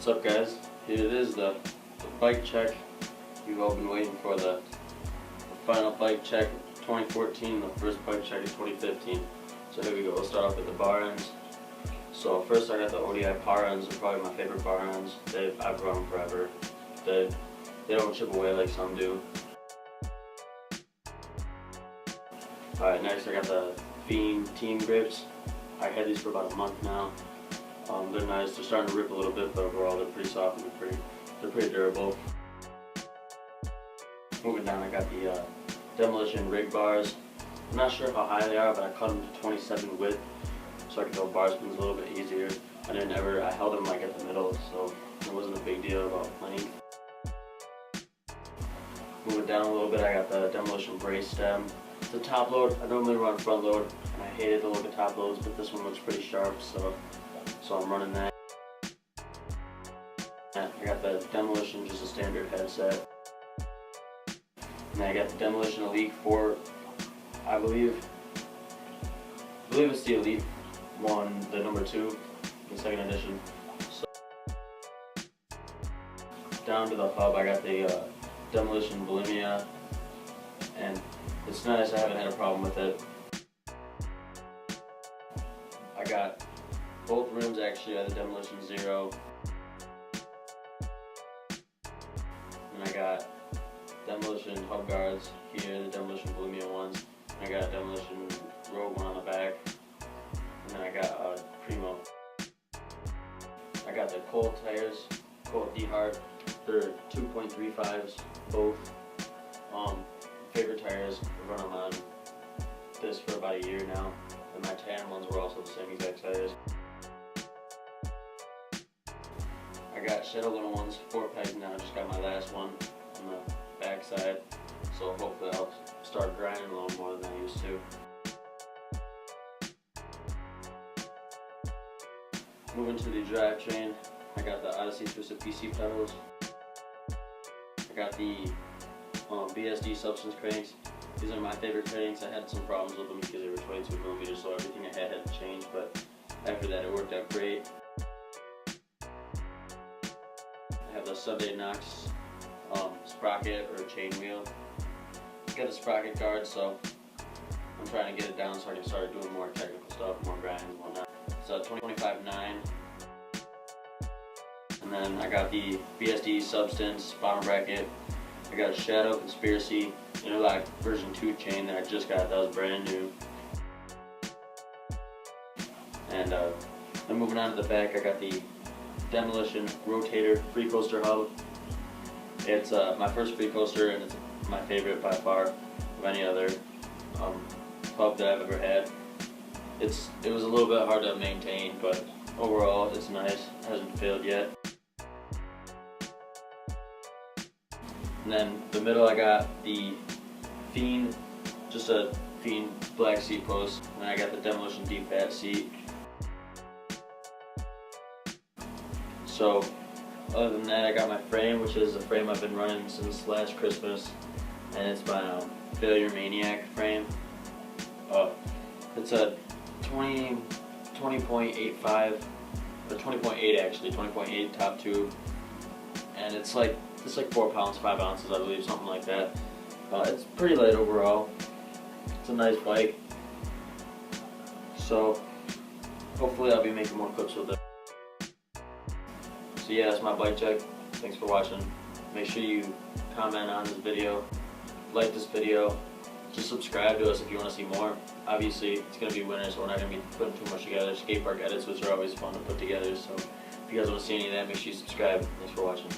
What's up, guys? Here it is, the bike check. You've all been waiting for the final bike check of 2014, the first bike check of 2015. So here we go. We'll start off with the bar ends. So first I got the ODI power ends. They're probably my favorite bar ends. I've run them forever. They don't chip away like some do. Alright, next I got the Fiend Team grips. I had these for about a month now. They're nice. They're starting to rip a little bit, but overall they're pretty soft and they're pretty durable. Moving down, I got the Demolition rig bars. I'm not sure how high they are, but I cut them to 27 width so I can go bar spins a little bit easier. I held them like at the middle, so it wasn't a big deal about length. Moving down a little bit, I got the Demolition brace stem. It's a top load. I normally run front load, and I hated the look of top loads, but this one looks pretty sharp, so I'm running that. I got the Demolition, just a standard headset. And then I got the Demolition Elite 4, I believe it's the Elite one, the number 2, the second edition. So, down to the hub, I got the Demolition Bulimia, and it's nice. I haven't had a problem with it. I got both rims actually are the Demolition Zero, and I got Demolition hub guards here, the Demolition Bulimia ones, and I got a Demolition Rogue one on the back, and then I got Primo. I got the Colt tires, Colt D-Hard. They're 2.35s both. Favorite tires. I've run them on this for about a year now, and my tan ones were also the same exact tires. I got Shadow Little ones, 4 pegs now. I just got my last one on the back side, so hopefully I'll start grinding a little more than I used to. Moving to the drivetrain, I got the Odyssey Twisted PC pedals. I got the BSD Substance cranks. These are my favorite cranks. I had some problems with them because they were 22 millimeters, so everything I had to change, but after that it worked out great. I have the Sub-8 Knox sprocket or chain wheel. Got a sprocket guard, so I'm trying to get it down so I can start doing more technical stuff, more grinding and whatnot. It's a 25.9. And then I got the BSD Substance bottom bracket. I got a Shadow Conspiracy Interlock version 2 chain that I just got. That was brand new. And then moving on to the back, I got the Demolition Rotator free coaster hub. It's my first free coaster, and it's my favorite by far of any other hub that I've ever had. It was a little bit hard to maintain, but overall it's nice. It hasn't failed yet. And then the middle, I got the Fiend, just a Fiend black seat post, and I got the Demolition deep fat seat. So other than that, I got my frame, which is a frame I've been running since last Christmas, and it's my Failure Maniac frame. It's a 20.85, or 20.8 actually, 20.8 top tube, and it's like 4 pounds, 5 ounces, I believe, something like that. It's pretty light overall. It's a nice bike. So hopefully I'll be making more clips with it. So yeah, that's my bike check. Thanks for watching. Make sure you comment on this video, like this video, just subscribe to us if you want to see more. Obviously it's going to be winter, so we're not going to be putting too much together. Skate park edits, which are always fun to put together. So if you guys want to see any of that, make sure you subscribe. Thanks for watching.